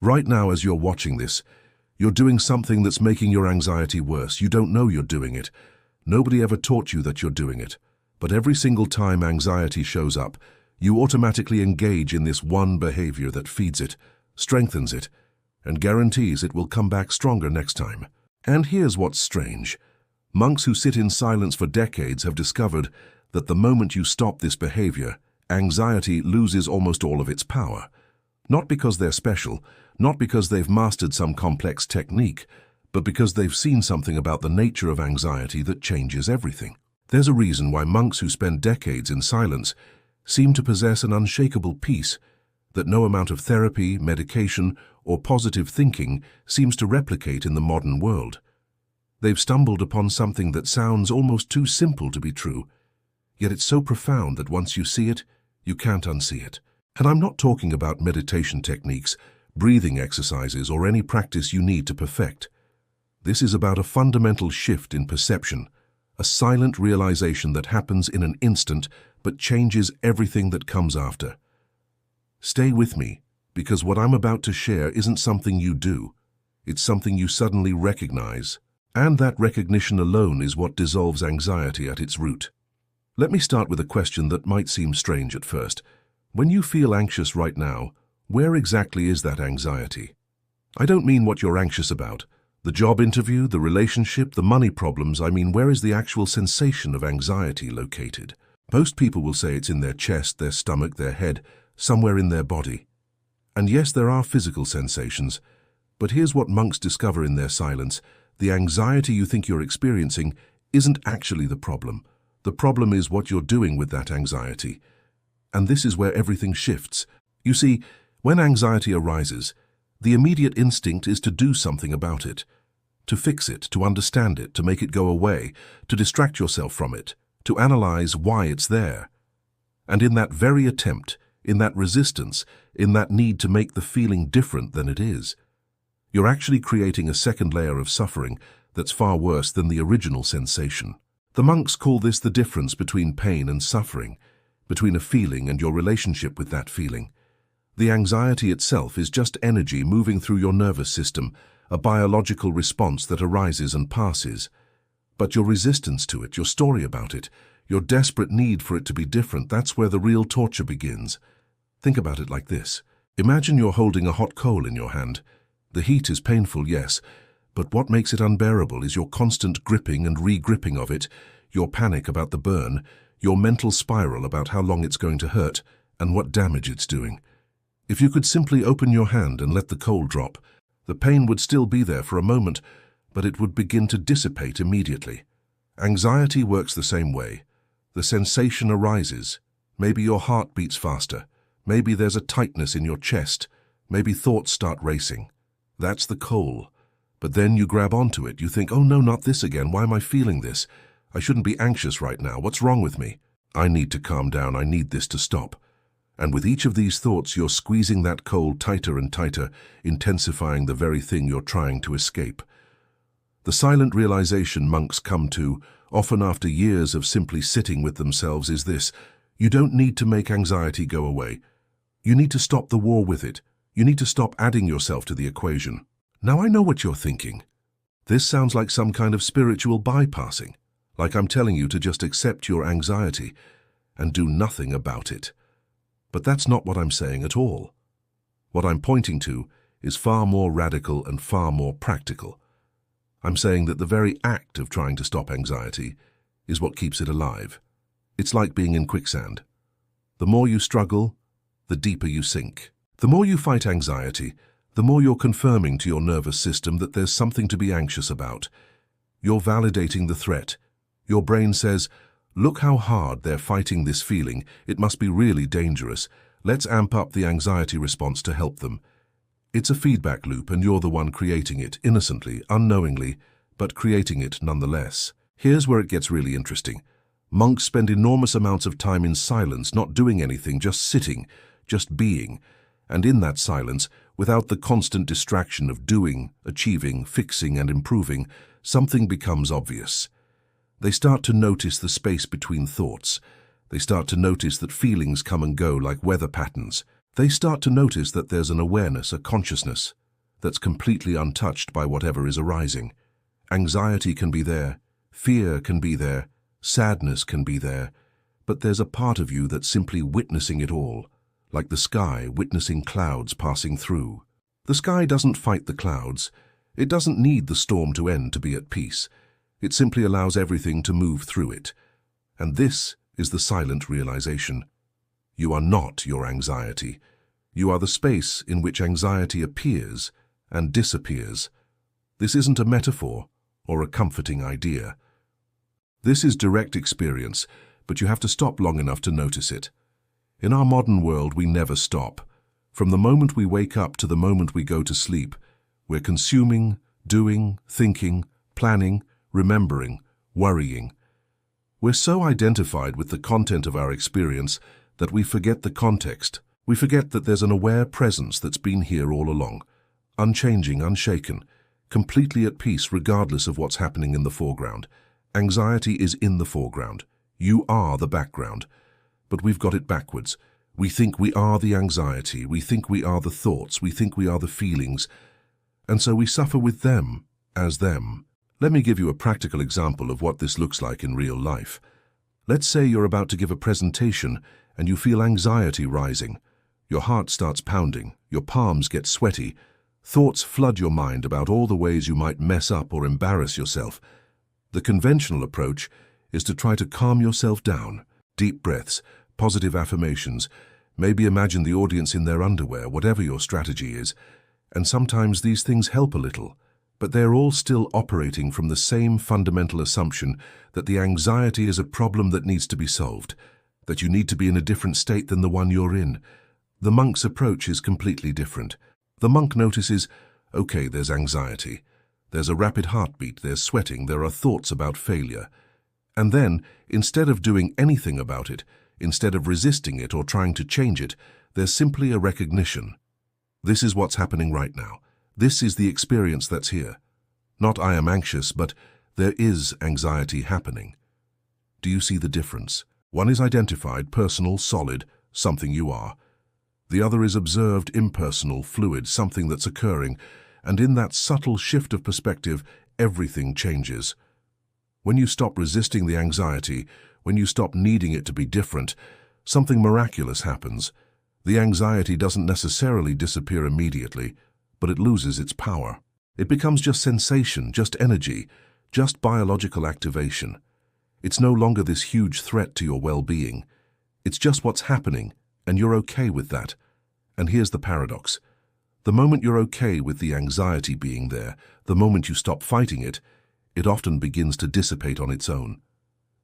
Right now, as you're watching this, you're doing something that's making your anxiety worse. You don't know you're doing it. Nobody ever taught you that you're doing it. But every single time anxiety shows up, you automatically engage in this one behavior that feeds it, strengthens it, and guarantees it will come back stronger next time. And here's what's strange. Monks who sit in silence for decades have discovered that the moment you stop this behavior, anxiety loses almost all of its power. Not because they're special, not because they've mastered some complex technique, but because they've seen something about the nature of anxiety that changes everything. There's a reason why monks who spend decades in silence seem to possess an unshakable peace that no amount of therapy, medication, or positive thinking seems to replicate in the modern world. They've stumbled upon something that sounds almost too simple to be true, yet it's so profound that once you see it, you can't unsee it. And I'm not talking about meditation techniques, breathing exercises, or any practice you need to perfect. This is about a fundamental shift in perception, a silent realization that happens in an instant but changes everything that comes after. Stay with me, because what I'm about to share isn't something you do. It's something you suddenly recognize, and that recognition alone is what dissolves anxiety at its root. Let me start with a question that might seem strange at first. When you feel anxious right now, where exactly is that anxiety? I don't mean what you're anxious about. The job interview, the relationship, the money problems. I mean, where is the actual sensation of anxiety located? Most people will say it's in their chest, their stomach, their head, somewhere in their body. And yes, there are physical sensations, but here's what monks discover in their silence. The anxiety you think you're experiencing isn't actually the problem. The problem is what you're doing with that anxiety. And this is where everything shifts. You see, when anxiety arises, the immediate instinct is to do something about it, to fix it, to understand it, to make it go away, to distract yourself from it, to analyze why it's there. And in that very attempt, in that resistance, in that need to make the feeling different than it is, you're actually creating a second layer of suffering that's far worse than the original sensation. The monks call this the difference between pain and suffering, between a feeling and your relationship with that feeling. The anxiety itself is just energy moving through your nervous system, a biological response that arises and passes. But your resistance to it, your story about it, your desperate need for it to be different, that's where the real torture begins. Think about it like this. Imagine you're holding a hot coal in your hand. The heat is painful, yes, but what makes it unbearable is your constant gripping and re-gripping of it, your panic about the burn, your mental spiral about how long it's going to hurt and what damage it's doing. If you could simply open your hand and let the coal drop, the pain would still be there for a moment, but it would begin to dissipate immediately. Anxiety works the same way. The sensation arises. Maybe your heart beats faster. Maybe there's a tightness in your chest. Maybe thoughts start racing. That's the coal. But then you grab onto it. You think, oh no, not this again. Why am I feeling this? I shouldn't be anxious right now. What's wrong with me? I need to calm down. I need this to stop. And with each of these thoughts, you're squeezing that coal tighter and tighter, intensifying the very thing you're trying to escape. The silent realization monks come to, often after years of simply sitting with themselves, is this: you don't need to make anxiety go away. You need to stop the war with it. You need to stop adding yourself to the equation. Now I know what you're thinking. This sounds like some kind of spiritual bypassing, like I'm telling you to just accept your anxiety and do nothing about it. But that's not what I'm saying at all. What I'm pointing to is far more radical and far more practical. I'm saying that the very act of trying to stop anxiety is what keeps it alive. It's like being in quicksand. The more you struggle, the deeper you sink. The more you fight anxiety, the more you're confirming to your nervous system that there's something to be anxious about. You're validating the threat. Your brain says, look how hard they're fighting this feeling. It must be really dangerous. Let's amp up the anxiety response to help them. It's a feedback loop, and you're the one creating it, innocently, unknowingly, but creating it nonetheless. Here's where it gets really interesting. Monks spend enormous amounts of time in silence, not doing anything, just sitting, just being. And in that silence, without the constant distraction of doing, achieving, fixing, and improving, something becomes obvious. They start to notice the space between thoughts. They start to notice that feelings come and go like weather patterns. They start to notice that there's an awareness, a consciousness, that's completely untouched by whatever is arising. Anxiety can be there, fear can be there, sadness can be there, but there's a part of you that's simply witnessing it all, like the sky witnessing clouds passing through. The sky doesn't fight the clouds. It doesn't need the storm to end to be at peace. It simply allows everything to move through it. And this is the silent realization. You are not your anxiety. You are the space in which anxiety appears and disappears. This isn't a metaphor or a comforting idea. This is direct experience, but you have to stop long enough to notice it. In our modern world, we never stop. From the moment we wake up to the moment we go to sleep, we're consuming, doing, thinking, planning, remembering, worrying. We're so identified with the content of our experience that we forget the context. We forget that there's an aware presence that's been here all along, unchanging, unshaken, completely at peace regardless of what's happening in the foreground. Anxiety is in the foreground. You are the background. But we've got it backwards. We think we are the anxiety, we think we are the thoughts, we think we are the feelings, and so we suffer with them as them. Let me give you a practical example of what this looks like in real life. Let's say you're about to give a presentation and you feel anxiety rising. Your heart starts pounding, your palms get sweaty, thoughts flood your mind about all the ways you might mess up or embarrass yourself. The conventional approach is to try to calm yourself down. Deep breaths, positive affirmations, maybe imagine the audience in their underwear, whatever your strategy is. And sometimes these things help a little, but they're all still operating from the same fundamental assumption that the anxiety is a problem that needs to be solved, that you need to be in a different state than the one you're in. The monk's approach is completely different. The monk notices, okay, there's anxiety. There's a rapid heartbeat, there's sweating, there are thoughts about failure. And then, instead of doing anything about it, instead of resisting it or trying to change it, there's simply a recognition. This is what's happening right now. This is the experience that's here. Not I am anxious, but there is anxiety happening. Do you see the difference? One is identified, personal, solid, something you are. The other is observed, impersonal, fluid, something that's occurring, and in that subtle shift of perspective, everything changes. When you stop resisting the anxiety, when you stop needing it to be different, something miraculous happens. The anxiety doesn't necessarily disappear immediately, but it loses its power. It becomes just sensation, just energy, just biological activation. It's no longer this huge threat to your well-being. It's just what's happening, and you're okay with that. And here's the paradox. The moment you're okay with the anxiety being there, the moment you stop fighting it, it often begins to dissipate on its own.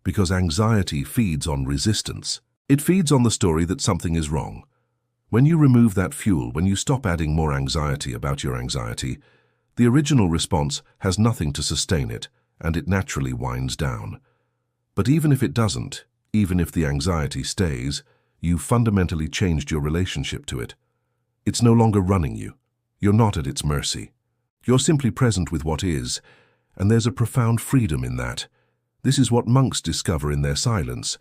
Because anxiety feeds on resistance. It feeds on the story that something is wrong. When you remove that fuel, when you stop adding more anxiety about your anxiety, the original response has nothing to sustain it, and it naturally winds down. But even if it doesn't, even if the anxiety stays, you've fundamentally changed your relationship to it. It's no longer running you. You're not at its mercy. You're simply present with what is, and there's a profound freedom in that. This is what monks discover in their silence,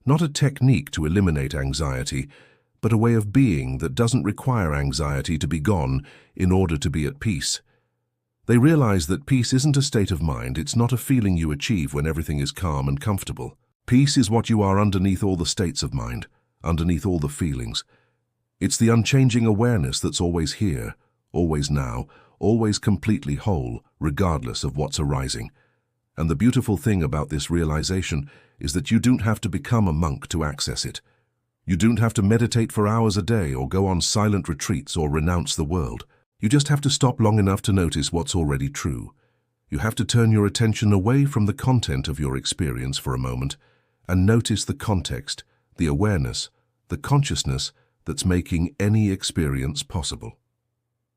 not a technique to eliminate anxiety, but a way of being that doesn't require anxiety to be gone in order to be at peace. They realize that peace isn't a state of mind, it's not a feeling you achieve when everything is calm and comfortable. Peace is what you are underneath all the states of mind, underneath all the feelings. It's the unchanging awareness that's always here, always now, always completely whole, regardless of what's arising. And the beautiful thing about this realization is that you don't have to become a monk to access it. You don't have to meditate for hours a day or go on silent retreats or renounce the world. You just have to stop long enough to notice what's already true. You have to turn your attention away from the content of your experience for a moment and notice the context, the awareness, the consciousness that's making any experience possible.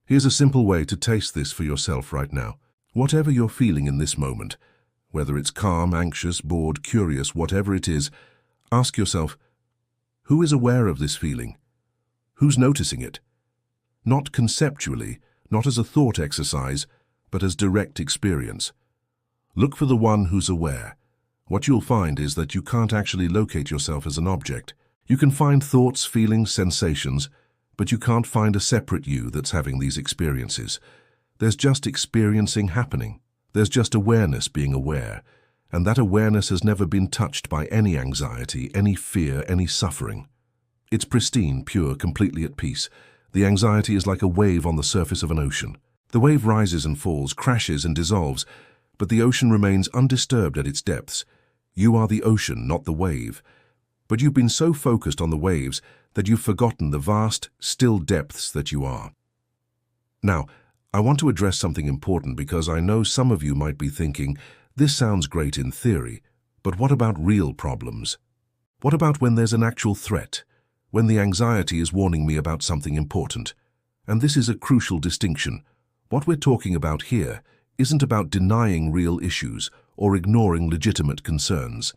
Here's a simple way to taste this for yourself right now. Whatever you're feeling in this moment, whether it's calm, anxious, bored, curious, whatever it is, ask yourself, who is aware of this feeling? Who's noticing it? Not conceptually, not as a thought exercise, but as direct experience. Look for the one who's aware. What you'll find is that you can't actually locate yourself as an object. You can find thoughts, feelings, sensations, But you can't find a separate you that's having these experiences. There's just experiencing happening. There's just awareness being aware. And that awareness has never been touched by any anxiety, any fear, any suffering. It's pristine, pure, completely at peace. The anxiety is like a wave on the surface of an ocean. The wave rises and falls, crashes and dissolves, but the ocean remains undisturbed at its depths. You are the ocean, not the wave. But you've been so focused on the waves that you've forgotten the vast, still depths that you are. Now, I want to address something important because I know some of you might be thinking, this sounds great in theory, but what about real problems? What about when there's an actual threat? When the anxiety is warning me about something important? And this is a crucial distinction. What we're talking about here isn't about denying real issues or ignoring legitimate concerns.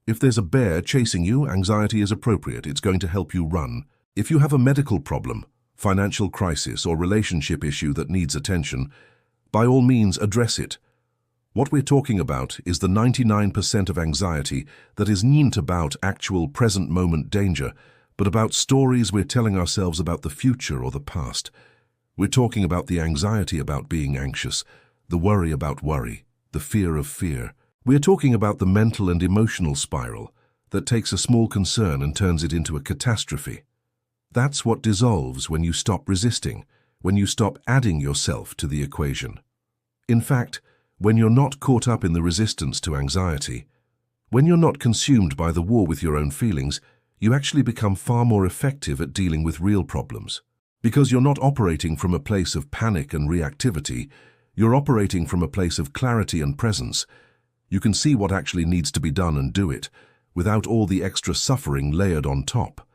If there's a bear chasing you, anxiety is appropriate. It's going to help you run. If you have a medical problem, financial crisis, or relationship issue that needs attention, by all means address it. What we're talking about is the 99% of anxiety that isn't about actual present moment danger, but about stories we're telling ourselves about the future or the past. We're talking about the anxiety about being anxious, the worry about worry, the fear of fear. We're talking about the mental and emotional spiral that takes a small concern and turns it into a catastrophe. That's what dissolves when you stop resisting, when you stop adding yourself to the equation. In fact, when you're not caught up in the resistance to anxiety, when you're not consumed by the war with your own feelings, you actually become far more effective at dealing with real problems. Because you're not operating from a place of panic and reactivity, you're operating from a place of clarity and presence. You can see what actually needs to be done and do it, without all the extra suffering layered on top.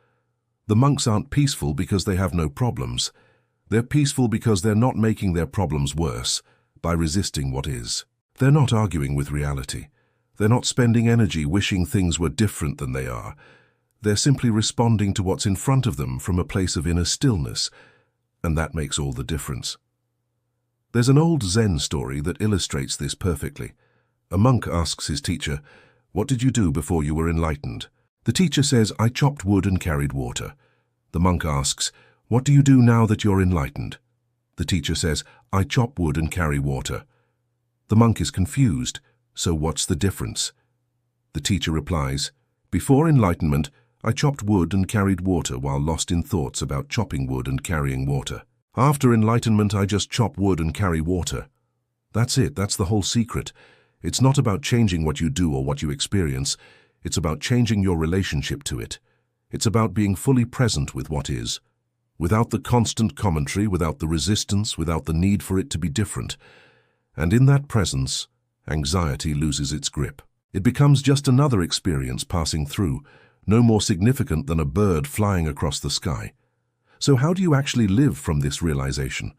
The monks aren't peaceful because they have no problems. They're peaceful because they're not making their problems worse by resisting what is. They're not arguing with reality. They're not spending energy wishing things were different than they are. They're simply responding to what's in front of them from a place of inner stillness, and that makes all the difference. There's an old Zen story that illustrates this perfectly. A monk asks his teacher, "What did you do before you were enlightened?" The teacher says, "I chopped wood and carried water." The monk asks, "What do you do now that you're enlightened?" The teacher says, "I chop wood and carry water." The monk is confused. So what's the difference? The teacher replies, "Before enlightenment, I chopped wood and carried water while lost in thoughts about chopping wood and carrying water. After enlightenment, I just chop wood and carry water." That's it. That's the whole secret. It's not about changing what you do or what you experience. It's about changing your relationship to it. It's about being fully present with what is, without the constant commentary, without the resistance, without the need for it to be different. And in that presence, anxiety loses its grip. It becomes just another experience passing through, no more significant than a bird flying across the sky. So how do you actually live from this realization?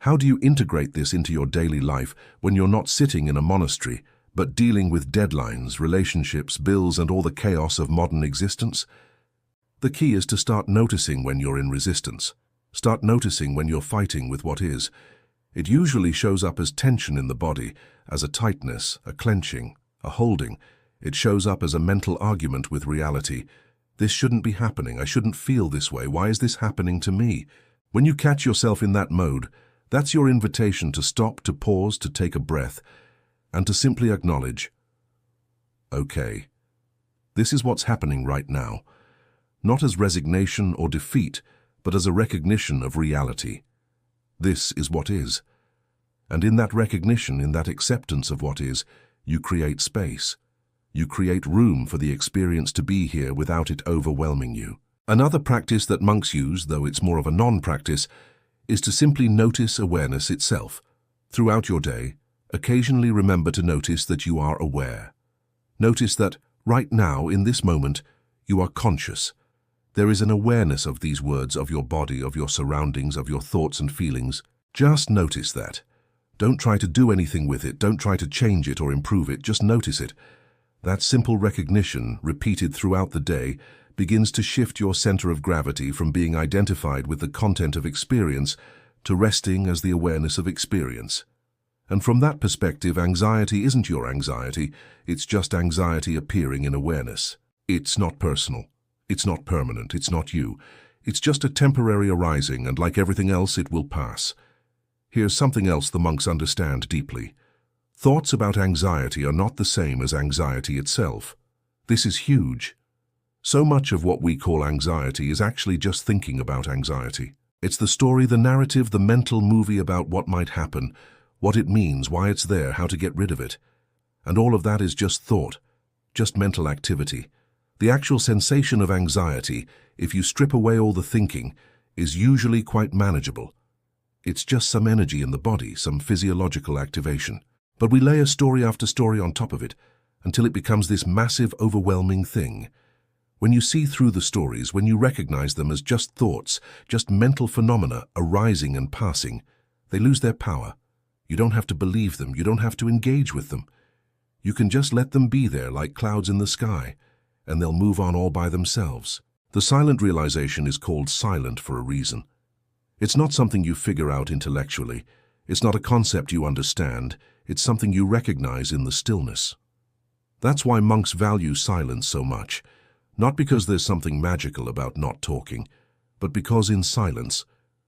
How do you integrate this into your daily life when you're not sitting in a monastery, but dealing with deadlines, relationships, bills, and all the chaos of modern existence? The key is to start noticing when you're in resistance. Start noticing when you're fighting with what is. It usually shows up as tension in the body, as a tightness, a clenching, a holding. It shows up as a mental argument with reality. This shouldn't be happening. I shouldn't feel this way. Why is this happening to me? When you catch yourself in that mode, that's your invitation to stop, to pause, to take a breath, and to simply acknowledge, okay, this is what's happening right now. Not as resignation or defeat, but as a recognition of reality. This is what is. And in that recognition, in that acceptance of what is, you create space. You create room for the experience to be here without it overwhelming you. Another practice that monks use, though it's more of a non-practice, is to simply notice awareness itself. Throughout your day, occasionally remember to notice that you are aware. Notice that, right now, in this moment, you are conscious. There is an awareness of these words, of your body, of your surroundings, of your thoughts and feelings. Just notice that. Don't try to do anything with it. Don't try to change it or improve it. Just notice it. That simple recognition, repeated throughout the day, begins to shift your center of gravity from being identified with the content of experience to resting as the awareness of experience. And from that perspective, anxiety isn't your anxiety. It's just anxiety appearing in awareness. It's not personal. It's not permanent. It's not you. It's just a temporary arising, and like everything else, it will pass. Here's something else the monks understand deeply. Thoughts about anxiety are not the same as anxiety itself. This is huge. So much of what we call anxiety is actually just thinking about anxiety. It's the story, the narrative, the mental movie about what might happen, what it means, why it's there, how to get rid of it. And all of that is just thought, just mental activity. The actual sensation of anxiety, if you strip away all the thinking, is usually quite manageable. It's just some energy in the body, some physiological activation. But we lay a story after story on top of it, until it becomes this massive, overwhelming thing. When you see through the stories, when you recognize them as just thoughts, just mental phenomena arising and passing, they lose their power. You don't have to believe them, you don't have to engage with them. You can just let them be there like clouds in the sky, and they'll move on all by themselves. The silent realization is called silent for a reason. It's not something you figure out intellectually. It's not a concept you understand. It's something you recognize in the stillness. That's why monks value silence so much. Not because there's something magical about not talking, but because in silence,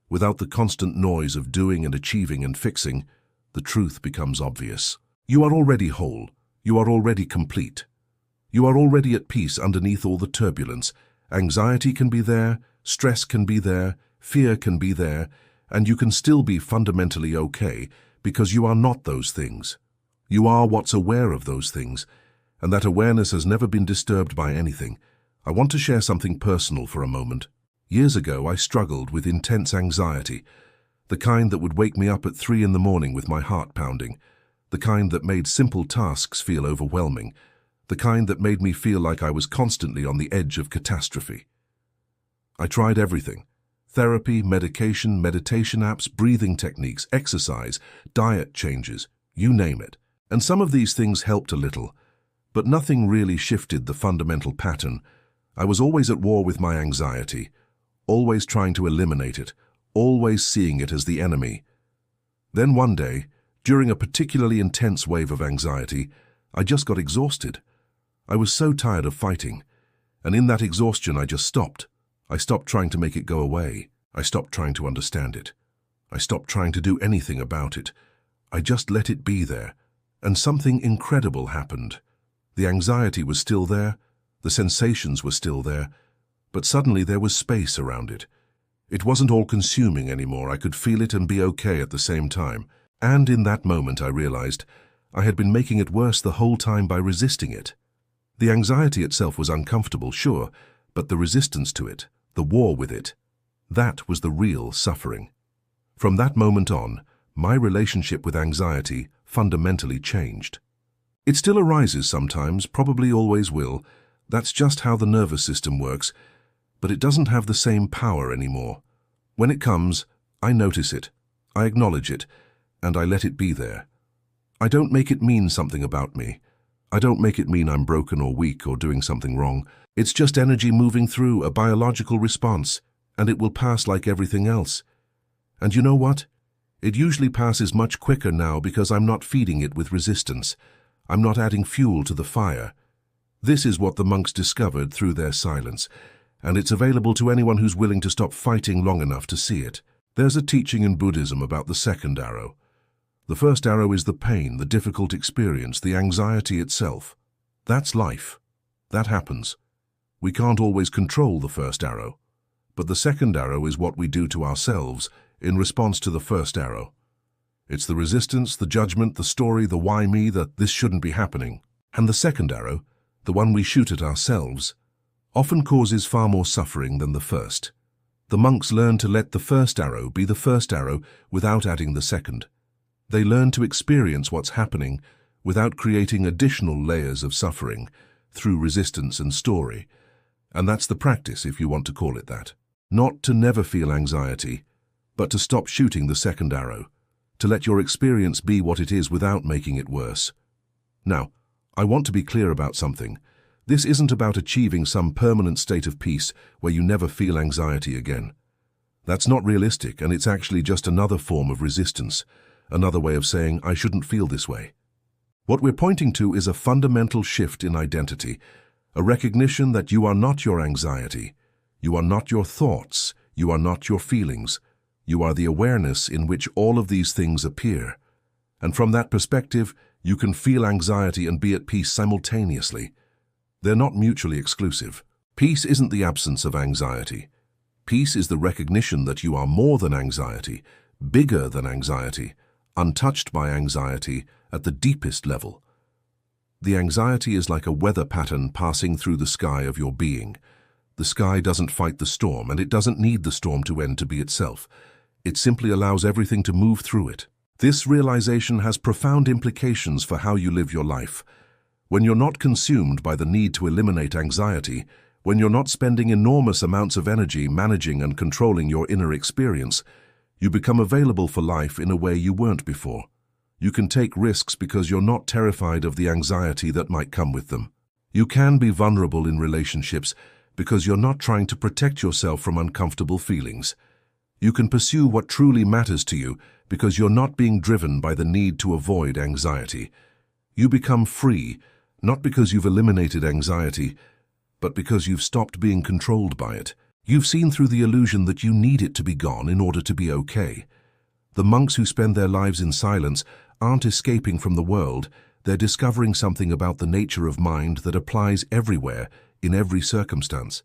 without the constant noise of doing and achieving and fixing, the truth becomes obvious. You are already whole. You are already complete. You are already at peace underneath all the turbulence. Anxiety can be there, stress can be there, fear can be there, and you can still be fundamentally okay because you are not those things. You are what's aware of those things, and that awareness has never been disturbed by anything. I want to share something personal for a moment. Years ago, I struggled with intense anxiety, the kind that would wake me up at 3 in the morning with my heart pounding, the kind that made simple tasks feel overwhelming, the kind that made me feel like I was constantly on the edge of catastrophe. I tried everything: therapy, medication, meditation apps, breathing techniques, exercise, diet changes, you name it. And some of these things helped a little, but nothing really shifted the fundamental pattern. I was always at war with my anxiety, always trying to eliminate it, always seeing it as the enemy. Then one day, during a particularly intense wave of anxiety, I just got exhausted. I was so tired of fighting, and in that exhaustion I just stopped. I stopped trying to make it go away. I stopped trying to understand it. I stopped trying to do anything about it. I just let it be there, and something incredible happened. The anxiety was still there, the sensations were still there, but suddenly there was space around it. It wasn't all-consuming anymore. I could feel it and be okay at the same time. And in that moment I realized I had been making it worse the whole time by resisting it. The anxiety itself was uncomfortable, sure, but the resistance to it, the war with it, that was the real suffering. From that moment on, my relationship with anxiety fundamentally changed. It still arises sometimes, probably always will. That's just how the nervous system works, but it doesn't have the same power anymore. When it comes, I notice it, I acknowledge it, and I let it be there. I don't make it mean something about me. I don't make it mean I'm broken or weak or doing something wrong. It's just energy moving through, a biological response, and it will pass like everything else. And you know what? It usually passes much quicker now because I'm not feeding it with resistance. I'm not adding fuel to the fire. This is what the monks discovered through their silence, and it's available to anyone who's willing to stop fighting long enough to see it. There's a teaching in Buddhism about the second arrow. The first arrow is the pain, the difficult experience, the anxiety itself. That's life. That happens. We can't always control the first arrow, but the second arrow is what we do to ourselves in response to the first arrow. It's the resistance, the judgment, the story, the why me, the this shouldn't be happening. And the second arrow, the one we shoot at ourselves, often causes far more suffering than the first. The monks learn to let the first arrow be the first arrow without adding the second. They learn to experience what's happening without creating additional layers of suffering through resistance and story. And that's the practice, if you want to call it that. Not to never feel anxiety, but to stop shooting the second arrow, to let your experience be what it is without making it worse. Now, I want to be clear about something. This isn't about achieving some permanent state of peace where you never feel anxiety again. That's not realistic, and it's actually just another form of resistance, another way of saying, I shouldn't feel this way. What we're pointing to is a fundamental shift in identity, a recognition that you are not your anxiety. You are not your thoughts. You are not your feelings. You are the awareness in which all of these things appear. And from that perspective, you can feel anxiety and be at peace simultaneously. They're not mutually exclusive. Peace isn't the absence of anxiety. Peace is the recognition that you are more than anxiety, bigger than anxiety, untouched by anxiety at the deepest level. The anxiety is like a weather pattern passing through the sky of your being. The sky doesn't fight the storm, and it doesn't need the storm to end to be itself. It simply allows everything to move through it. This realization has profound implications for how you live your life. When you're not consumed by the need to eliminate anxiety, when you're not spending enormous amounts of energy managing and controlling your inner experience, you become available for life in a way you weren't before. You can take risks because you're not terrified of the anxiety that might come with them. You can be vulnerable in relationships because you're not trying to protect yourself from uncomfortable feelings. You can pursue what truly matters to you because you're not being driven by the need to avoid anxiety. You become free, not because you've eliminated anxiety, but because you've stopped being controlled by it. You've seen through the illusion that you need it to be gone in order to be okay. The monks who spend their lives in silence aren't escaping from the world. They're discovering something about the nature of mind that applies everywhere, in every circumstance.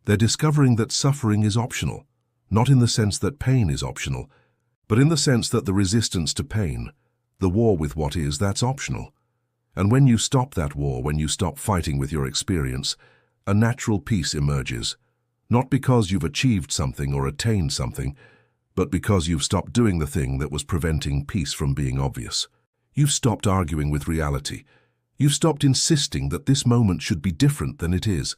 They're discovering that suffering is optional, not in the sense that pain is optional, but in the sense that the resistance to pain, the war with what is, that's optional. And when you stop that war, when you stop fighting with your experience, a natural peace emerges, not because you've achieved something or attained something, but because you've stopped doing the thing that was preventing peace from being obvious. You've stopped arguing with reality. You've stopped insisting that this moment should be different than it is.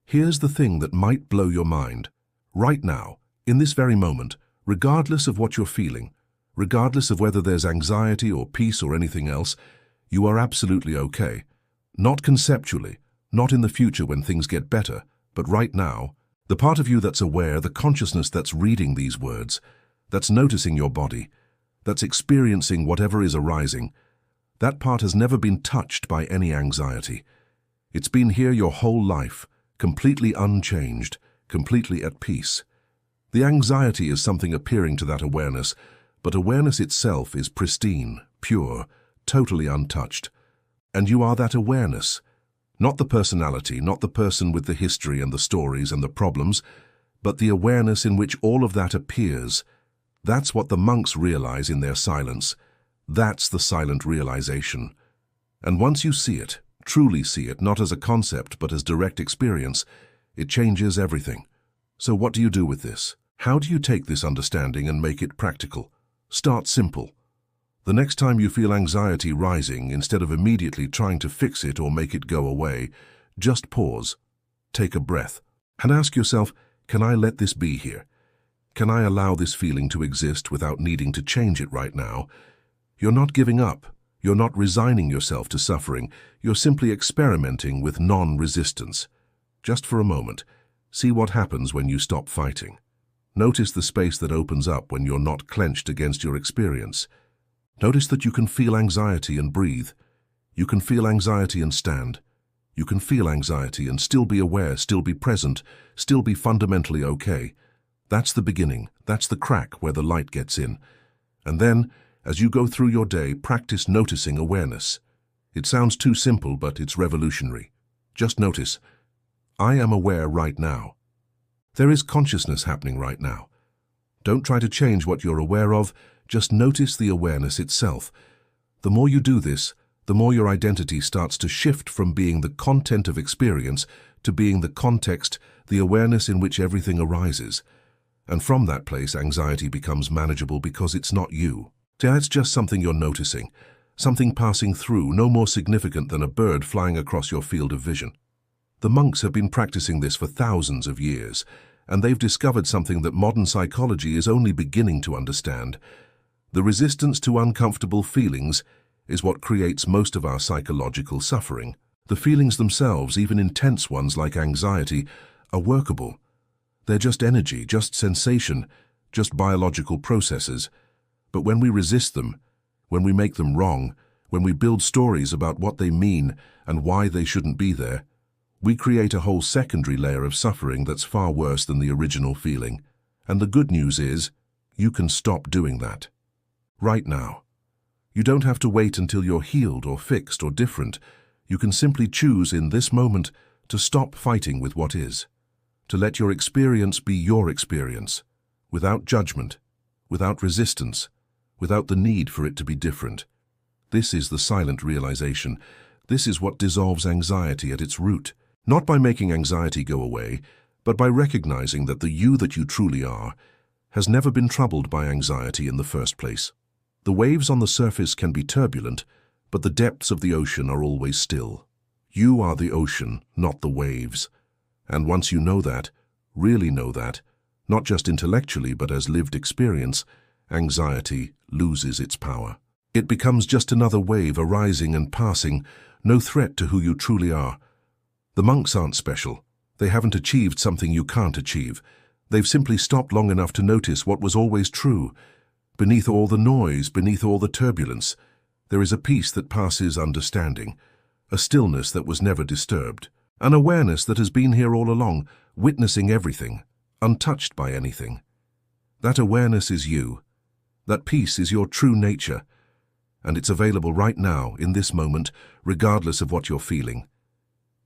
Here's the thing that might blow your mind. Right now, in this very moment, regardless of what you're feeling, regardless of whether there's anxiety or peace or anything else, you are absolutely okay. Not conceptually, not in the future when things get better, but right now, the part of you that's aware, the consciousness that's reading these words, that's noticing your body, that's experiencing whatever is arising, that part has never been touched by any anxiety. It's been here your whole life, completely unchanged, completely at peace. The anxiety is something appearing to that awareness, but awareness itself is pristine, pure, totally untouched. And you are that awareness, not the personality, not the person with the history and the stories and the problems, but the awareness in which all of that appears. That's what the monks realize in their silence. That's the silent realization. And once you see it, truly see it, not as a concept but as direct experience, it changes everything. So what do you do with this? How do you take this understanding and make it practical? Start simple. The next time you feel anxiety rising, instead of immediately trying to fix it or make it go away, just pause, take a breath, and ask yourself, can I let this be here? Can I allow this feeling to exist without needing to change it right now? You're not giving up. You're not resigning yourself to suffering. You're simply experimenting with non-resistance. Just for a moment, see what happens when you stop fighting. Notice the space that opens up when you're not clenched against your experience. Notice that you can feel anxiety and breathe. You can feel anxiety and stand. You can feel anxiety and still be aware, still be present, still be fundamentally okay. That's the beginning. That's the crack where the light gets in. And then, as you go through your day, practice noticing awareness. It sounds too simple, but it's revolutionary. Just notice, I am aware right now. There is consciousness happening right now. Don't try to change what you're aware of, just notice the awareness itself. The more you do this, the more your identity starts to shift from being the content of experience to being the context, the awareness in which everything arises. And from that place, anxiety becomes manageable because it's not you. It's just something you're noticing, something passing through, no more significant than a bird flying across your field of vision. The monks have been practicing this for thousands of years, and they've discovered something that modern psychology is only beginning to understand. The resistance to uncomfortable feelings is what creates most of our psychological suffering. The feelings themselves, even intense ones like anxiety, are workable. They're just energy, just sensation, just biological processes. But when we resist them, when we make them wrong, when we build stories about what they mean and why they shouldn't be there, We create a whole secondary layer of suffering that's far worse than the original feeling. And the good news is, you can stop doing that. Right now. You don't have to wait until you're healed or fixed or different. You can simply choose in this moment to stop fighting with what is. To let your experience be your experience, without judgment, without resistance, without the need for it to be different. This is the silent realization. This is what dissolves anxiety at its root. Not by making anxiety go away, but by recognizing that the you that you truly are has never been troubled by anxiety in the first place. The waves on the surface can be turbulent, but the depths of the ocean are always still. You are the ocean, not the waves. And once you know that, really know that, not just intellectually but as lived experience, anxiety loses its power. It becomes just another wave arising and passing, no threat to who you truly are. The monks aren't special. They haven't achieved something you can't achieve. They've simply stopped long enough to notice what was always true. Beneath all the noise, beneath all the turbulence, there is a peace that passes understanding, a stillness that was never disturbed, an awareness that has been here all along, witnessing everything, untouched by anything. That awareness is you. That peace is your true nature, and it's available right now, in this moment, regardless of what you're feeling.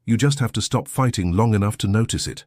You just have to stop fighting long enough to notice it.